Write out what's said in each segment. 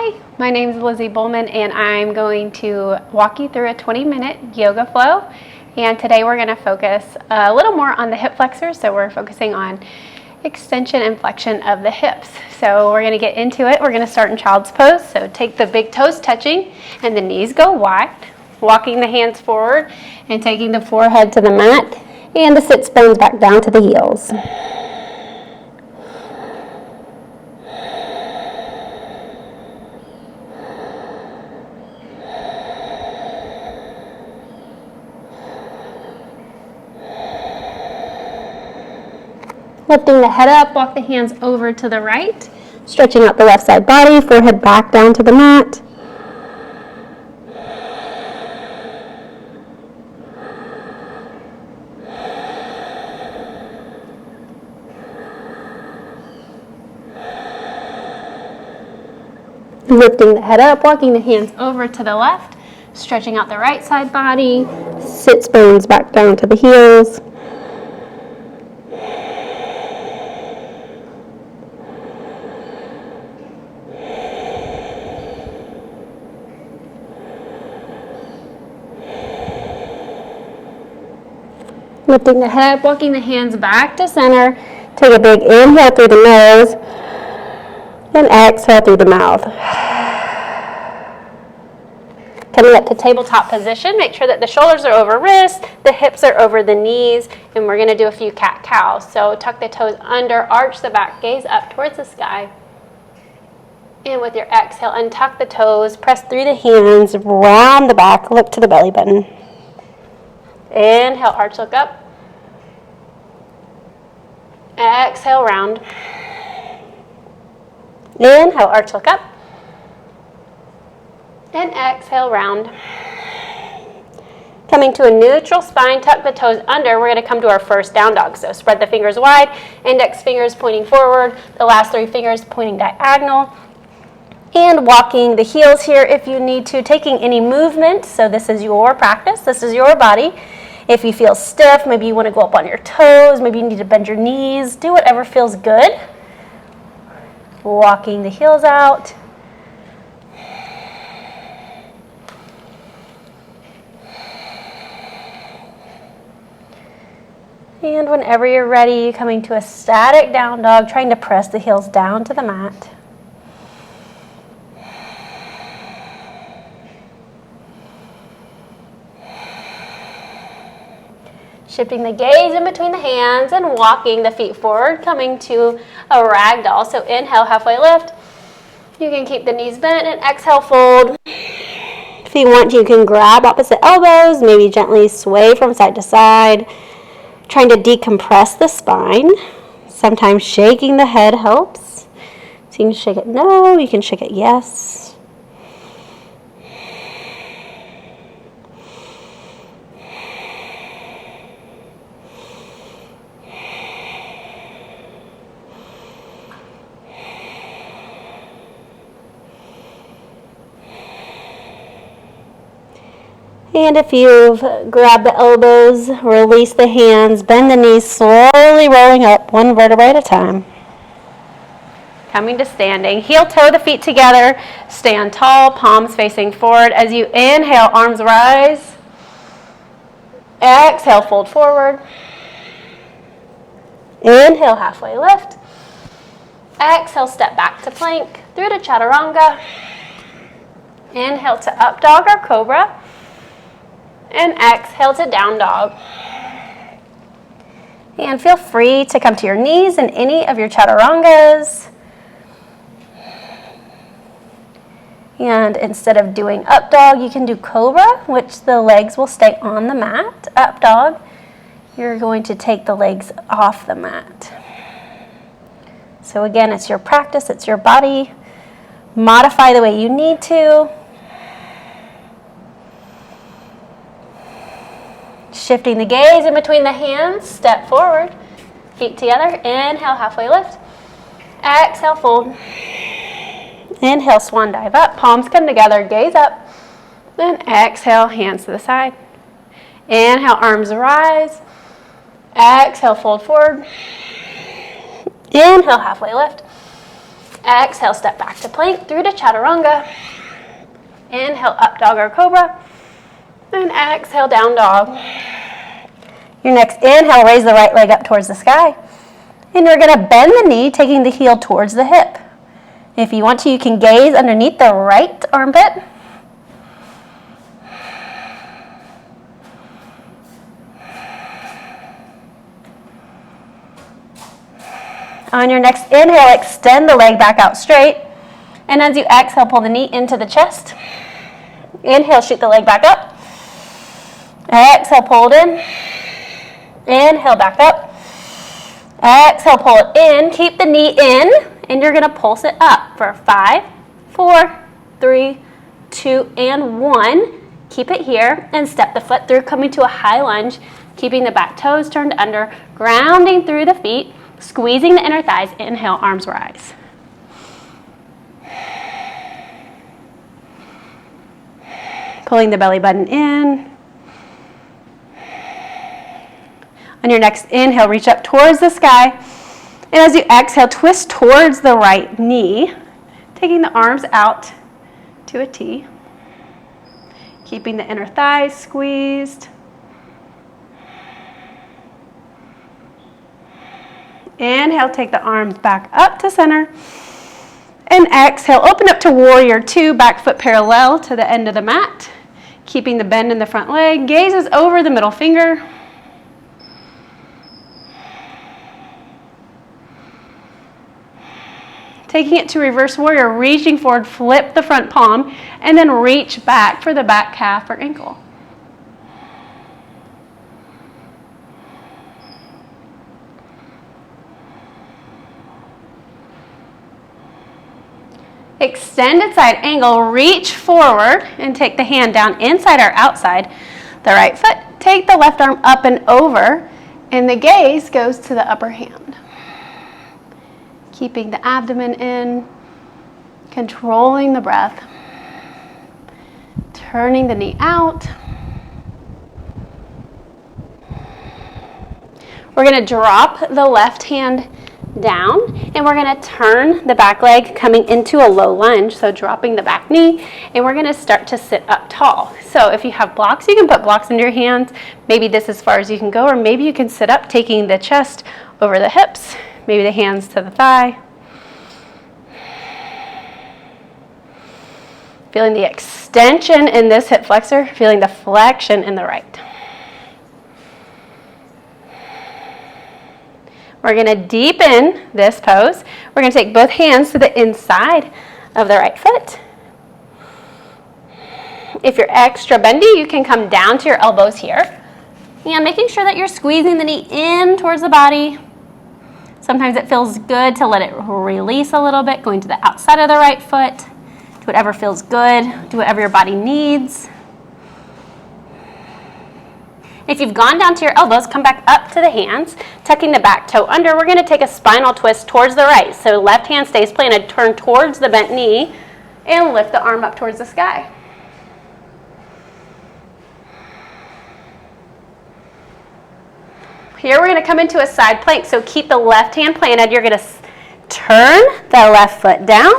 Hi, my name is Lizzy Bullman and I'm going to walk you through a 20-minute yoga flow. And today we're going to focus a little more on the hip flexors. So we're focusing on extension and flexion of the hips. So we're going to get into it. We're going to start in child's pose. So take the big toes touching and the knees go wide. Walking the hands forward and taking the forehead to the mat and the sit bones back down to the heels. Lifting the head up, walk the hands over to the right, stretching out the left side body, forehead back down to the mat. Lifting the head up, walking the hands over to the left, stretching out the right side body, sits bones back down to the heels. Lifting the head up, walking the hands back to center. Take a big inhale through the nose and exhale through the mouth. Coming up to tabletop position, make sure that the shoulders are over wrists, the hips are over the knees, and we're going to do a few cat-cows. So tuck the toes under, arch the back, gaze up towards the sky. And with your exhale, untuck the toes, press through the hands, round the back, look to the belly button. Inhale, arch, look up. Exhale, round. Inhale, arch, look up. And exhale, round. Coming to a neutral spine, tuck the toes under. We're going to come to our first down dog. So spread the fingers wide, index fingers pointing forward, the last three fingers pointing diagonal. And walking the heels here if you need to, taking any movement. So this is your practice, this is your body. If you feel stiff, maybe you want to go up on your toes, maybe you need to bend your knees, do whatever feels good. Walking the heels out. And whenever you're ready, coming to a static down dog, trying to press the heels down to the mat. Shifting the gaze in between the hands and walking the feet forward, coming to a ragdoll. So inhale, halfway lift. You can keep the knees bent and exhale, fold. If you want, you can grab opposite elbows, maybe gently sway from side to side, trying to decompress the spine. Sometimes shaking the head helps. So you can shake it no, you can shake it yes. And if you've grabbed the elbows, release the hands, bend the knees, slowly rolling up one vertebrae at a time. Coming to standing, heel toe the feet together, stand tall, palms facing forward. As you inhale, arms rise. Exhale, fold forward. Inhale, halfway lift. Exhale, step back to plank, through to chaturanga. Inhale to up dog or cobra. And exhale to down dog. And feel free to come to your knees in any of your chaturangas. And instead of doing up dog, you can do cobra, which the legs will stay on the mat. Up dog, you're going to take the legs off the mat. So again, it's your practice, it's your body. Modify the way you need to. Shifting the gaze in between the hands, step forward, feet together, inhale, halfway lift, exhale, fold, inhale, swan dive up, palms come together, gaze up, then exhale, hands to the side, inhale, arms rise, exhale, fold forward, inhale, halfway lift, exhale, step back to plank through to chaturanga. Inhale, up dog or cobra. And exhale, down dog. Your next inhale, raise the right leg up towards the sky. And you're going to bend the knee, taking the heel towards the hip. If you want to, you can gaze underneath the right armpit. On your next inhale, extend the leg back out straight. And as you exhale, pull the knee into the chest. Inhale, shoot the leg back up. Exhale, pull it in. Inhale, back up. Exhale, pull it in. Keep the knee in, and you're going to pulse it up for 5, 4, 3, 2, and 1. Keep it here, and step the foot through, coming to a high lunge, keeping the back toes turned under, grounding through the feet. Squeezing the inner thighs. Inhale, arms rise. Pulling the belly button in. On your next inhale, reach up towards the sky. And as you exhale, twist towards the right knee, taking the arms out to a T. Keeping the inner thighs squeezed. Inhale, take the arms back up to center. And exhale, open up to warrior 2, back foot parallel to the end of the mat. Keeping the bend in the front leg, gazes over the middle finger. Taking it to reverse warrior, reaching forward, flip the front palm, and then reach back for the back calf or ankle. Extended side angle, reach forward and take the hand down inside or outside the right foot. Take the left arm up and over, and the gaze goes to the upper hand. Keeping the abdomen in, controlling the breath, turning the knee out. We're going to drop the left hand down, and we're going to turn the back leg coming into a low lunge, so dropping the back knee, and we're going to start to sit up tall. So if you have blocks, you can put blocks into your hands. Maybe this is as far as you can go, or maybe you can sit up, taking the chest over the hips, maybe the hands to the thigh. Feeling the extension in this hip flexor, feeling the flexion in the right. We're going to deepen this pose. We're going to take both hands to the inside of the right foot. If you're extra bendy, you can come down to your elbows here. And making sure that you're squeezing the knee in towards the body. Sometimes it feels good to let it release a little bit, going to the outside of the right foot. Do whatever feels good. Do whatever your body needs. If you've gone down to your elbows, come back up to the hands, tucking the back toe under. We're going to take a spinal twist towards the right. So left hand stays planted, turn towards the bent knee, and lift the arm up towards the sky. Here we're going to come into a side plank. So keep the left hand planted. You're going to turn the left foot down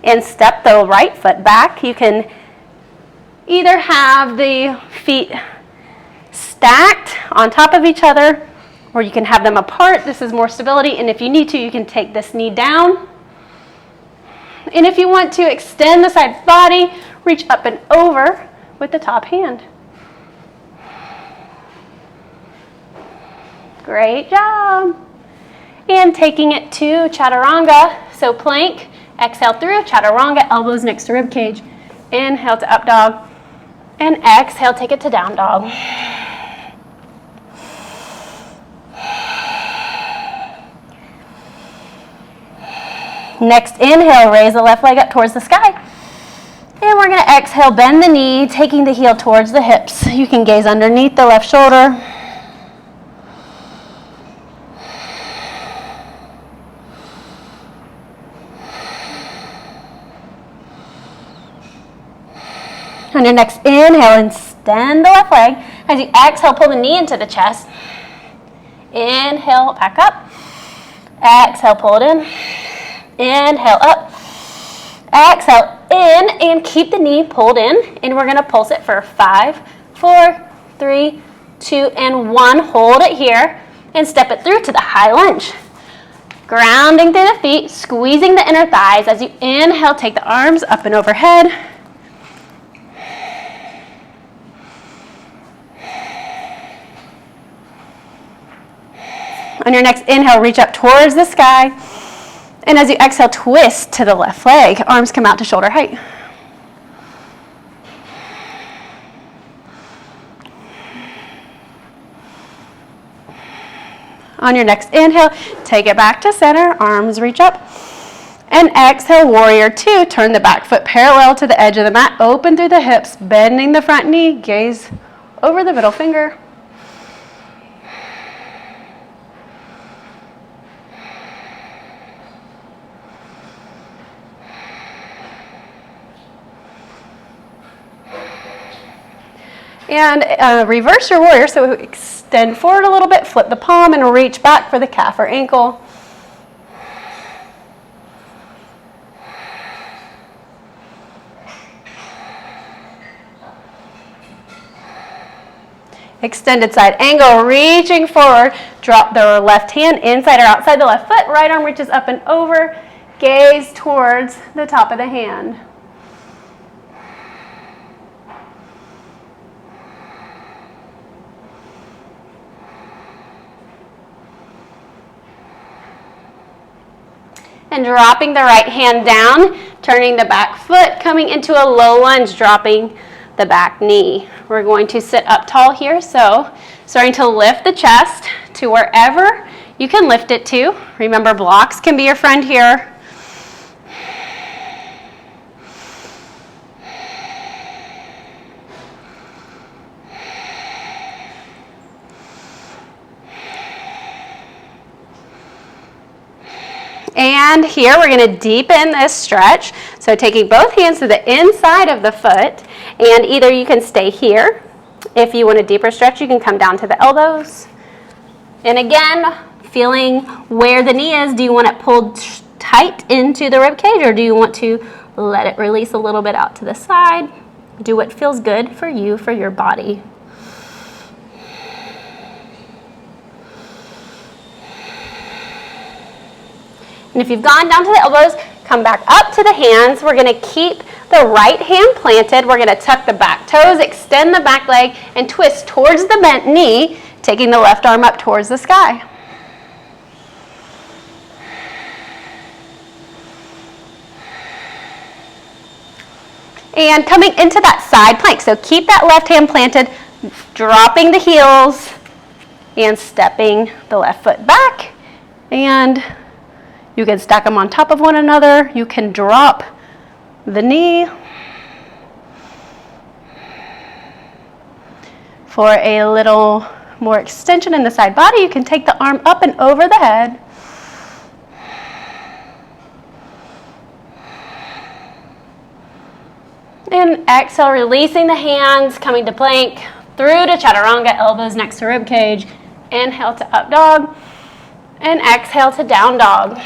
and step the right foot back. You can either have the feet stacked on top of each other, or you can have them apart. This is more stability, and if you need to, you can take this knee down. And if you want to extend the side body, reach up and over with the top hand. Great job. And taking it to chaturanga, so plank, exhale through, chaturanga, elbows next to rib cage. Inhale to up dog, and exhale, take it to down dog. Next inhale, raise the left leg up towards the sky. And we're going to exhale, bend the knee, taking the heel towards the hips. You can gaze underneath the left shoulder. On your next inhale, extend the left leg. As you exhale, pull the knee into the chest. Inhale, back up. Exhale, pull it in. Inhale, up. Exhale in and keep the knee pulled in, and we're going to pulse it for 5, 4, 3, 2, and 1. Hold it here and step it through to the high lunge. Grounding through the feet, squeezing the inner thighs. As you inhale, take the arms up and overhead. On your next inhale, reach up towards the sky. And as you exhale, twist to the left leg. Arms come out to shoulder height. On your next inhale, take it back to center. Arms reach up. And exhale, warrior 2. Turn the back foot parallel to the edge of the mat. Open through the hips, bending the front knee. Gaze over the middle finger. And reverse your warrior, so extend forward a little bit, flip the palm, and reach back for the calf or ankle. Extended side angle, reaching forward, drop the left hand inside or outside the left foot, right arm reaches up and over, gaze towards the top of the hand. And dropping the right hand down, turning the back foot, coming into a low lunge, dropping the back knee. We're going to sit up tall here, so starting to lift the chest to wherever you can lift it to. Remember, blocks can be your friend here. And here we're going to deepen this stretch. So taking both hands to the inside of the foot, and either you can stay here. If you want a deeper stretch, you can come down to the elbows. And again, feeling where the knee is. Do you want it pulled tight into the rib cage, or do you want to let it release a little bit out to the side? Do what feels good for you, for your body. And if you've gone down to the elbows, come back up to the hands. We're going to keep the right hand planted. We're going to tuck the back toes, extend the back leg, and twist towards the bent knee, taking the left arm up towards the sky. And coming into that side plank. So keep that left hand planted, dropping the heels, and stepping the left foot back. And you can stack them on top of one another. You can drop the knee for a little more extension in the side body. You can take the arm up and over the head. And exhale, releasing the hands, coming to plank, through to chaturanga, elbows next to rib cage. Inhale to up dog. And exhale to down dog.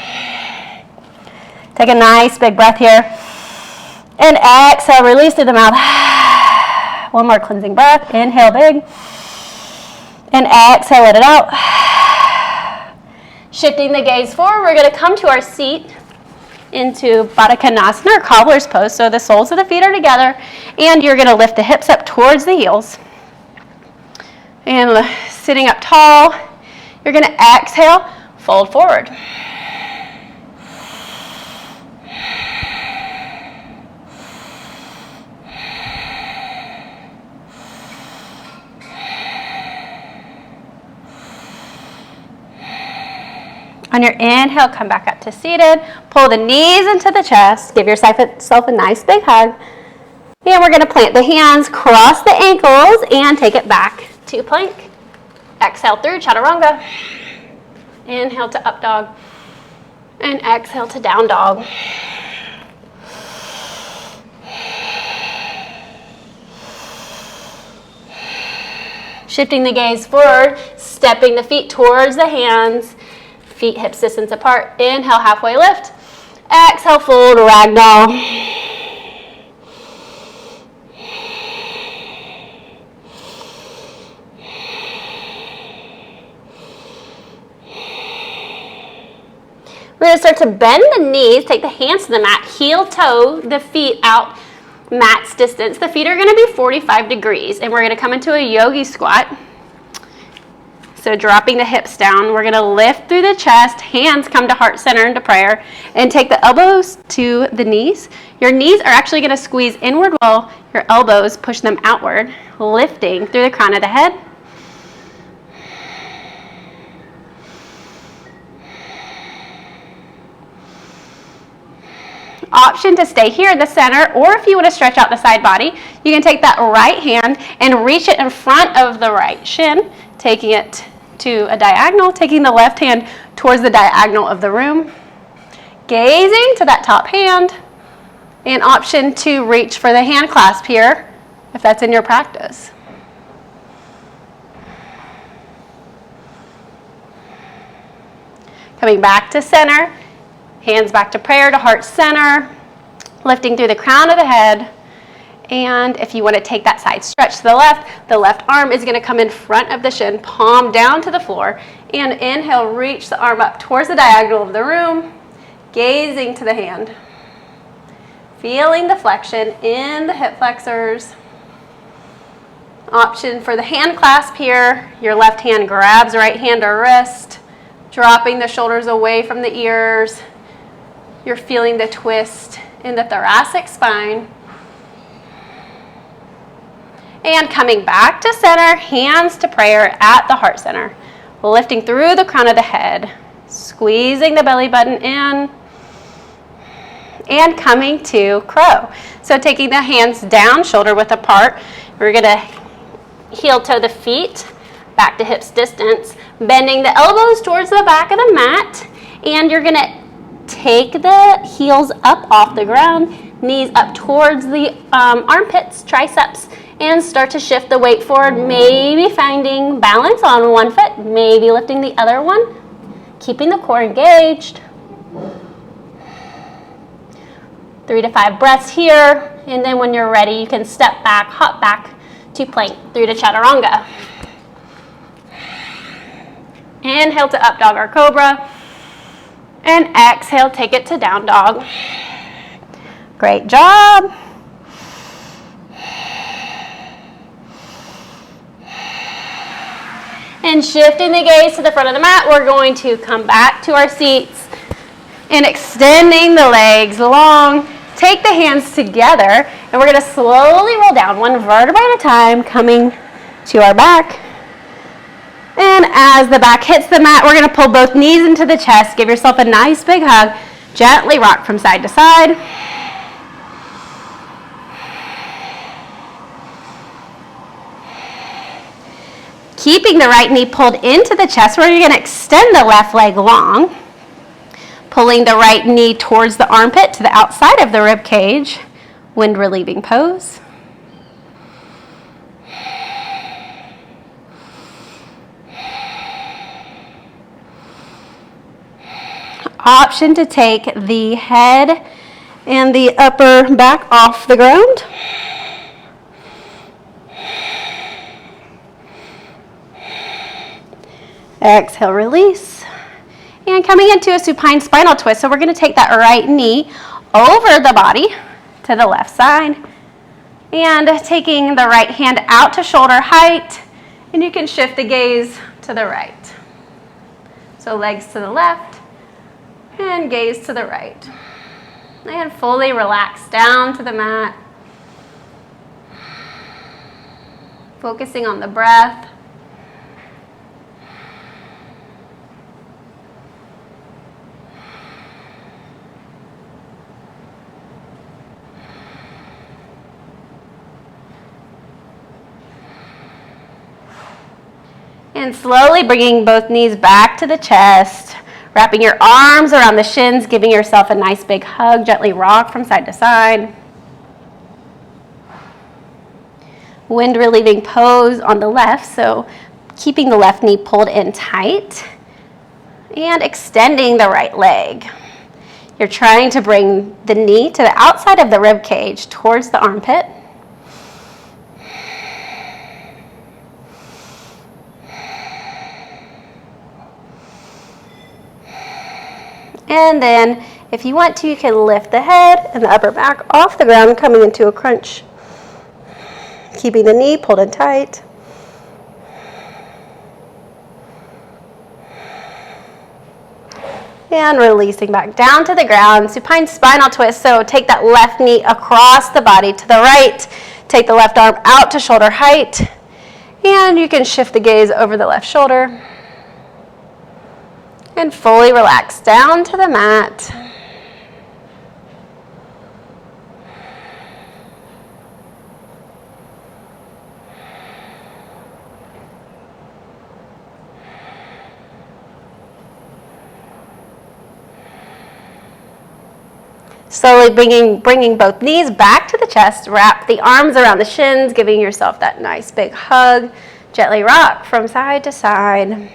Take a nice big breath here. And exhale, release through the mouth. One more cleansing breath. Inhale big. And exhale, let it out. Shifting the gaze forward, we're going to come to our seat into Baddha Konasana, or cobbler's pose. So the soles of the feet are together. And you're going to lift the hips up towards the heels. And sitting up tall, you're going to exhale. Fold forward. On your inhale, come back up to seated. Pull the knees into the chest. Give yourself a nice big hug. And we're going to plant the hands, cross the ankles, and take it back to plank. Exhale through chaturanga. Inhale to up dog, and exhale to down dog. Shifting the gaze forward, stepping the feet towards the hands, feet hips distance apart. Inhale, halfway lift. Exhale, fold, ragdoll. We're going to start to bend the knees, take the hands to the mat, heel toe the feet out mat's distance. The feet are going to be 45 degrees, and we're going to come into a yogi squat. So dropping the hips down, we're going to lift through the chest, hands come to heart center into prayer, and take the elbows to the knees. Your knees are actually going to squeeze inward while your elbows push them outward, lifting through the crown of the head. Option to stay here in the center, or if you want to stretch out the side body, you can take that right hand and reach it in front of the right shin, taking it to a diagonal, taking the left hand towards the diagonal of the room, gazing to that top hand, and option to reach for the hand clasp here, if that's in your practice. Coming back to center, hands back to prayer, to heart center, lifting through the crown of the head. And if you want to take that side stretch to the left arm is going to come in front of the shin, palm down to the floor, and inhale, reach the arm up towards the diagonal of the room, gazing to the hand. Feeling the flexion in the hip flexors. Option for the hand clasp here, your left hand grabs right hand or wrist, dropping the shoulders away from the ears. You're feeling the twist in the thoracic spine. And coming back to center, hands to prayer at the heart center. Lifting through the crown of the head, squeezing the belly button in, and coming to crow. So taking the hands down, shoulder width apart, we're going to heel toe the feet, back to hips distance, bending the elbows towards the back of the mat, and you're going to take the heels up off the ground, knees up towards the armpits, triceps, and start to shift the weight forward, maybe finding balance on one foot, maybe lifting the other one, keeping the core engaged. 3 to 5 breaths here, and then when you're ready, you can step back, hop back to plank through to chaturanga. Inhale to up dog or cobra, and exhale, take it to down dog. Great job. And shifting the gaze to the front of the mat, we're going to come back to our seats and extending the legs long. Take the hands together, and we're going to slowly roll down one vertebra at a time, coming to our back. And as the back hits the mat, we're going to pull both knees into the chest. Give yourself a nice big hug. Gently rock from side to side. Keeping the right knee pulled into the chest, where you're going to extend the left leg long. Pulling the right knee towards the armpit to the outside of the rib cage. Wind relieving pose. Option to take the head and the upper back off the ground. Exhale, release. And coming into a supine spinal twist. So we're going to take that right knee over the body to the left side. And taking the right hand out to shoulder height. And you can shift the gaze to the right. So legs to the left and gaze to the right. And fully relax down to the mat. Focusing on the breath. And slowly bringing both knees back to the chest, wrapping your arms around the shins, giving yourself a nice big hug, gently rock from side to side. Wind relieving pose on the left, so keeping the left knee pulled in tight and extending the right leg. You're trying to bring the knee to the outside of the rib cage towards the armpit. And then if you want to, you can lift the head and the upper back off the ground, coming into a crunch. Keeping the knee pulled in tight. And releasing back down to the ground. Supine spinal twist. So take that left knee across the body to the right. Take the left arm out to shoulder height. And you can shift the gaze over the left shoulder. And fully relax down to the mat. Slowly bringing both knees back to the chest. Wrap the arms around the shins, giving yourself that nice big hug. Gently rock from side to side.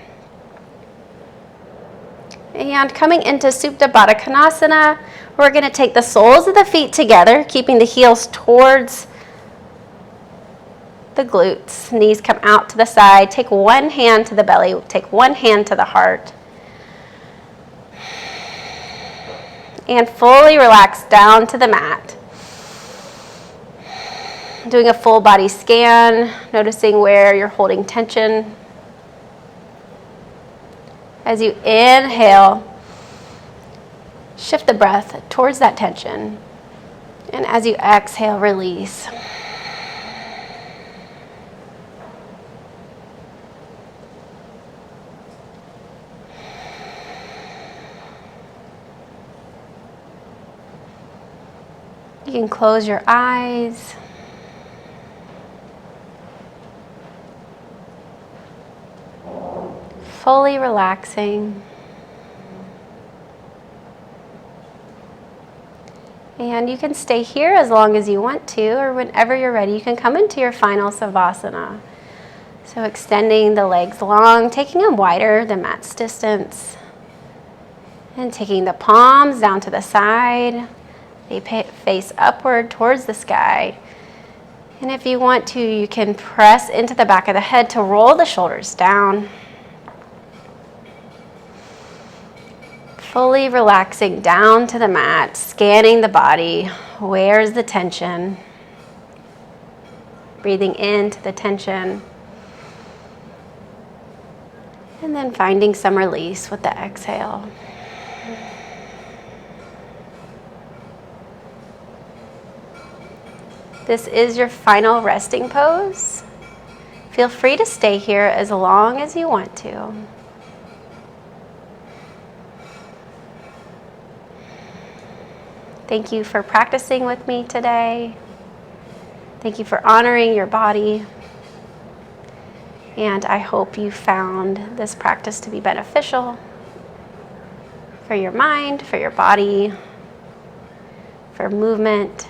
And coming into Supta Baddha Konasana, we're going to take the soles of the feet together, keeping the heels towards the glutes. Knees come out to the side. Take one hand to the belly. Take one hand to the heart. And fully relax down to the mat. Doing a full body scan, noticing where you're holding tension. As you inhale, shift the breath towards that tension. And as you exhale, release. You can close your eyes. Fully relaxing. And you can stay here as long as you want to, or whenever you're ready, you can come into your final Savasana. So extending the legs long, taking them wider than mat's distance. And taking the palms down to the side. They face upward towards the sky. And if you want to, you can press into the back of the head to roll the shoulders down. Fully relaxing down to the mat, scanning the body. Where's the tension? Breathing into the tension. And then finding some release with the exhale. This is your final resting pose. Feel free to stay here as long as you want to. Thank you for practicing with me today. Thank you for honoring your body. And I hope you found this practice to be beneficial for your mind, for your body, for movement.